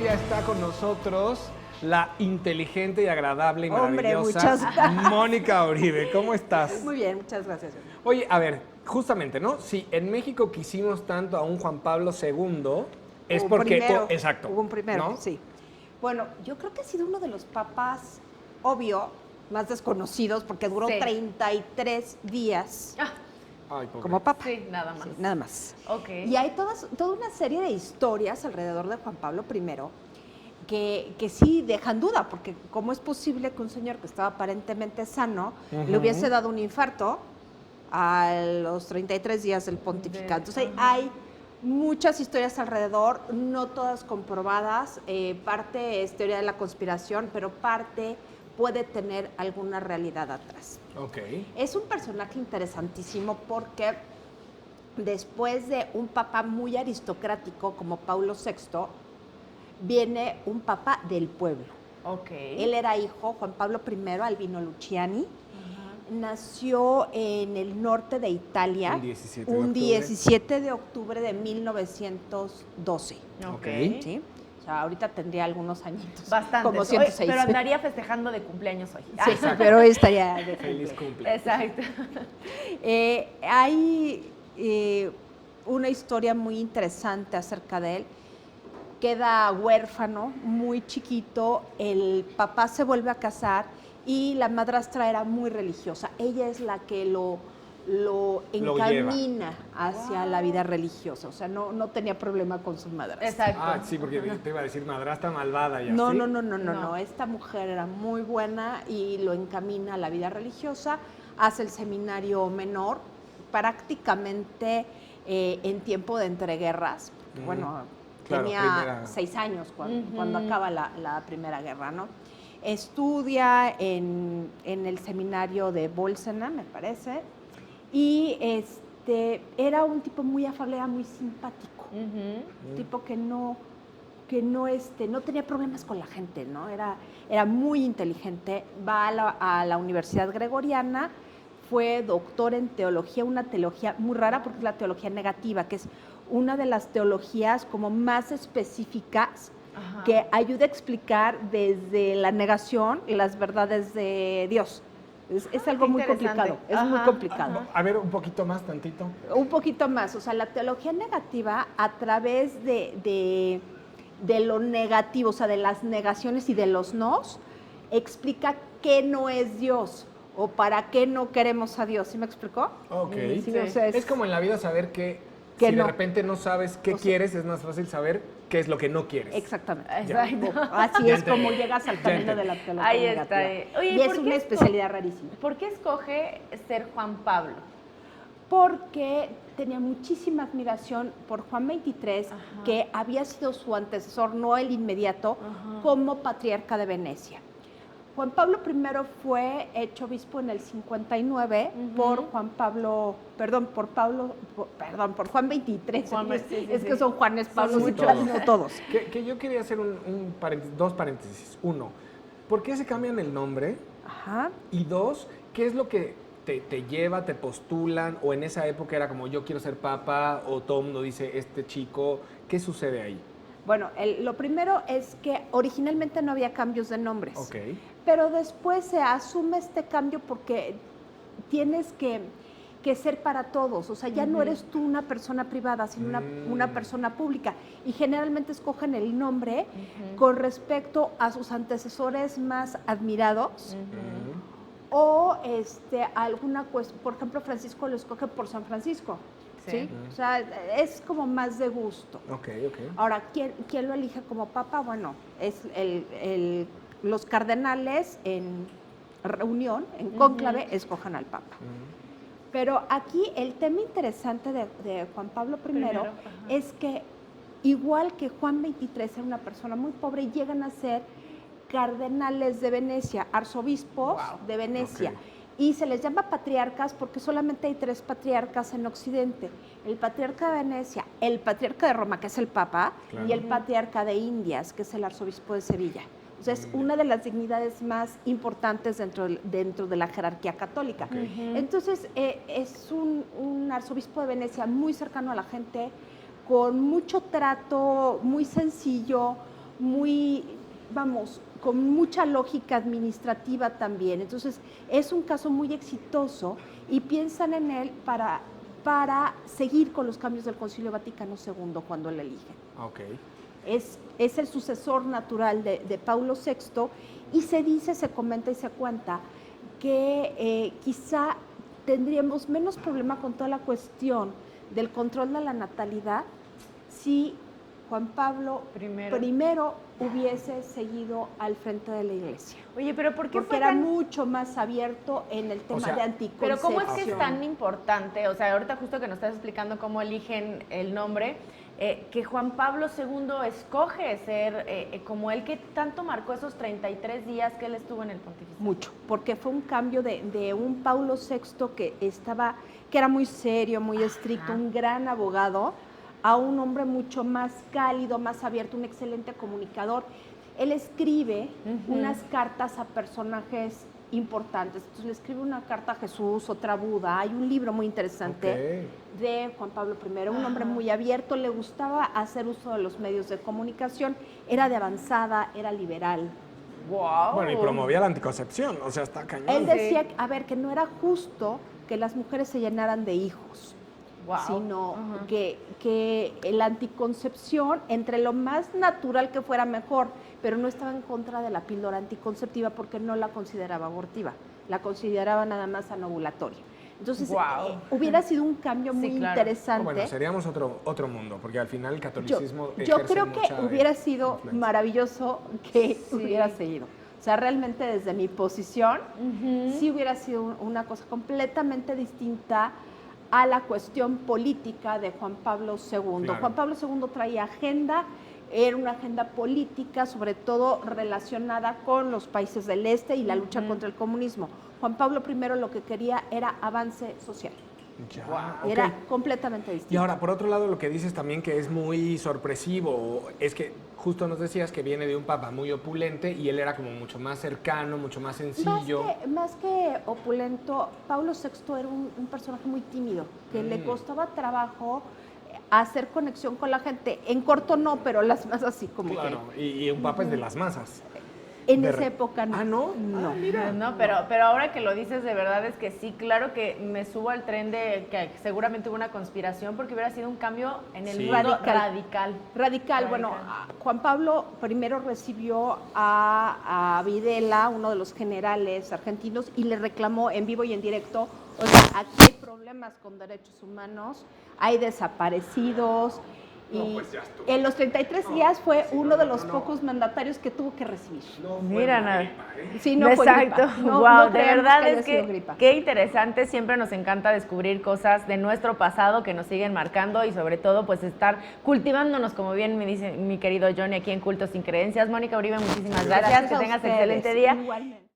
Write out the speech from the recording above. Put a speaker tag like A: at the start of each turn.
A: ya está con nosotros la inteligente y agradable y
B: Hombre,
A: maravillosa
B: muchas gracias.
A: Mónica Uribe. ¿Cómo estás?
B: Muy bien, muchas gracias.
A: Oye, a ver, justamente, ¿no? Si en México quisimos tanto a un Juan Pablo II, es
B: Hubo
A: porque...
B: primero,
A: exacto.
B: Hubo un primero,
A: ¿no?
B: sí. Bueno, yo creo que ha sido uno de los papas, obvio, más desconocidos, porque duró 33 días
A: Ay, pobre.
B: como papa.
C: Sí, nada más.
B: Sí, nada más.
C: Ok.
B: Y hay toda una serie de historias alrededor de Juan Pablo I que sí dejan duda, porque ¿cómo es posible que un señor que estaba aparentemente sano le hubiese dado un infarto a los 33 días del pontificado? Entonces hay muchas historias alrededor, no todas comprobadas, parte es teoría de la conspiración, pero parte puede tener alguna realidad atrás.
A: Ok.
B: Es un personaje interesantísimo porque después de un papa muy aristocrático como Paulo VI, viene un papa del pueblo.
C: Ok.
B: Él era hijo, Juan Pablo I, Albino Luciani, nació en el norte de Italia
A: Un 17 de octubre.
B: un 17 de octubre de 1912.
C: Ok.
B: ¿Sí? O sea, ahorita tendría algunos añitos.
C: Bastante.
B: Como 106.
C: Pero andaría festejando de cumpleaños hoy.
B: Sí, pero hoy estaría de
A: Feliz
B: cumpleaños.
A: cumple.
C: Exacto.
B: Hay una historia muy interesante acerca de él. Queda huérfano, muy chiquito, el papá se vuelve a casar y la madrastra era muy religiosa. Ella es la que lo encamina hacia la vida religiosa, o sea, no tenía problema con su madrastra.
C: Exacto.
A: Ah, sí, porque te iba a decir madrastra malvada y
B: No,
A: así.
B: no. Esta mujer era muy buena y lo encamina a la vida religiosa, hace el seminario menor, prácticamente en tiempo de entreguerras. Bueno,
A: claro,
B: tenía 6 años cuando acaba la Primera Guerra, ¿no? Estudia en el seminario de Bolsena, me parece, y era un tipo muy afable, era muy simpático, un tipo que no tenía problemas con la gente, ¿no? Era muy inteligente, va a la Universidad Gregoriana, fue doctor en teología, una teología muy rara porque es la teología negativa, que es una de las teologías como más específicas que ayuda a explicar desde la negación las verdades de Dios. Es algo muy complicado, es muy complicado.
A: A ver, un poquito más, tantito.
B: Un poquito más, o sea, la teología negativa a través de lo negativo, o sea, de las negaciones y de los nos, explica qué no es Dios o para qué no queremos a Dios. ¿Sí me explicó?
A: Ok.
B: Sí, o sea,
A: Es como en la vida saber que
B: Que
A: si de
B: no.
A: repente no sabes qué quieres, es más fácil saber qué es lo que no quieres.
B: Exactamente.
C: Exacto.
B: Así
A: Ya
B: es
A: entendí.
B: como llegas al
A: Ya
B: camino de
A: entendí.
B: la teología
C: Ahí
B: negativa.
C: está. Oye,
B: Y es una especialidad rarísima.
C: ¿Por qué escoge ser Juan Pablo?
B: Porque tenía muchísima admiración por Juan XXIII, que había sido su antecesor, no el inmediato, como patriarca de Venecia. Juan Pablo I fue hecho obispo en el 59 por Juan XXIII. Es que son Juanes Pablos y
A: todos.
B: no todos.
A: Que yo quería hacer dos paréntesis. Uno, ¿por qué se cambian el nombre?
B: Ajá.
A: Y dos, ¿qué es lo que te lleva, te postulan? O en esa época era como yo quiero ser papa, o todo el mundo dice este chico. ¿Qué sucede ahí?
B: Bueno, lo primero es que originalmente no había cambios de nombres.
A: Ok.
B: Pero después se asume este cambio porque tienes que ser para todos. O sea, ya no eres tú una persona privada, sino una persona pública. Y generalmente escogen el nombre con respecto a sus antecesores más admirados. O alguna cuestión, por ejemplo, Francisco lo escoge por San Francisco. ¿Sí? O sea, es como más de gusto.
A: Ok.
B: Ahora, ¿quién lo elige como papa? Bueno, es los cardenales en reunión, en cónclave, escojan al papa. Pero aquí el tema interesante de Juan Pablo I es que, igual que Juan XXIII era una persona muy pobre, llegan a ser cardenales de Venecia, arzobispos de Venecia. Y se les llama patriarcas porque solamente hay 3 patriarcas en Occidente. El patriarca de Venecia, el patriarca de Roma, que es el papa, y el patriarca de Indias, que es el arzobispo de Sevilla. O sea, es una de las dignidades más importantes dentro de la jerarquía católica. Entonces, es un arzobispo de Venecia muy cercano a la gente, con mucho trato, muy sencillo, muy, vamos, con mucha lógica administrativa también. Entonces, es un caso muy exitoso y piensan en él para seguir con los cambios del Concilio Vaticano II cuando lo eligen.
A: Ok.
B: Es el sucesor natural de Paulo VI y se dice, se comenta y se cuenta que quizá tendríamos menos problema con toda la cuestión del control de la natalidad si Juan Pablo primero hubiese seguido al frente de la iglesia.
C: Oye, pero ¿por qué
B: Porque
C: fue
B: era
C: tan...
B: mucho más abierto en el tema de anticoncepción.
C: Pero ¿cómo es que es tan importante? O sea, ahorita justo que nos estás explicando cómo eligen el nombre, que Juan Pablo II escoge ser como él, que tanto marcó esos 33 días que él estuvo en el pontificado.
B: Mucho, porque fue un cambio de un Paulo VI que era muy serio, muy estricto, un gran abogado, a un hombre mucho más cálido, más abierto, un excelente comunicador. Él escribe unas cartas a personajes importantes. Entonces le escribe una carta a Jesús, otra a Buda. Hay un libro muy interesante de Juan Pablo I, un hombre muy abierto, le gustaba hacer uso de los medios de comunicación, era de avanzada, era liberal.
C: Wow.
A: Bueno, y promovía la anticoncepción, o sea, está cañón.
B: Él decía, a ver, que no era justo que las mujeres se llenaran de hijos, sino que la anticoncepción, entre lo más natural que fuera mejor, pero no estaba en contra de la píldora anticonceptiva porque no la consideraba abortiva, la consideraba nada más anovulatoria. Entonces, hubiera sido un cambio muy interesante.
A: Bueno, seríamos otro mundo, porque al final el catolicismo
B: yo creo que hubiera sido influencia. Maravilloso que hubiera seguido. O sea, realmente desde mi posición, sí hubiera sido una cosa completamente distinta a la cuestión política de Juan Pablo II. Claro. Juan Pablo II traía agenda, era una agenda política, sobre todo relacionada con los países del este y la lucha contra el comunismo. Juan Pablo I lo que quería era avance social. Era completamente distinto.
A: Y ahora, por otro lado, lo que dices también que es muy sorpresivo, es que justo nos decías que viene de un papa muy opulente y él era como mucho más cercano, mucho más sencillo.
B: Más que opulento, Paulo VI era un personaje muy tímido, que le costaba trabajo hacer conexión con la gente. En corto no, pero las masas sí como
A: que... y un papa es de las masas.
B: En esa época no.
A: ¿Ah, no?
B: No.
C: Mira. No, pero ahora que lo dices de verdad es que sí, claro que me subo al tren de que seguramente hubo una conspiración porque hubiera sido un cambio en el mundo radical.
B: Bueno, Juan Pablo primero recibió a Videla, uno de los generales argentinos, y le reclamó en vivo y en directo, o sea, aquí hay problemas con derechos humanos, hay desaparecidos. Y pues en los 33 días fue uno de los pocos mandatarios que tuvo que recibir.
C: Mira, nada.
B: Sí, no fue gripa.
C: Wow, de verdad es que qué interesante. Siempre nos encanta descubrir cosas de nuestro pasado que nos siguen marcando y sobre todo pues estar cultivándonos, como bien me dice mi querido Johnny aquí en Cultos sin Creencias. Mónica Uribe, muchísimas gracias. Que tengas excelente día.
B: Igualmente.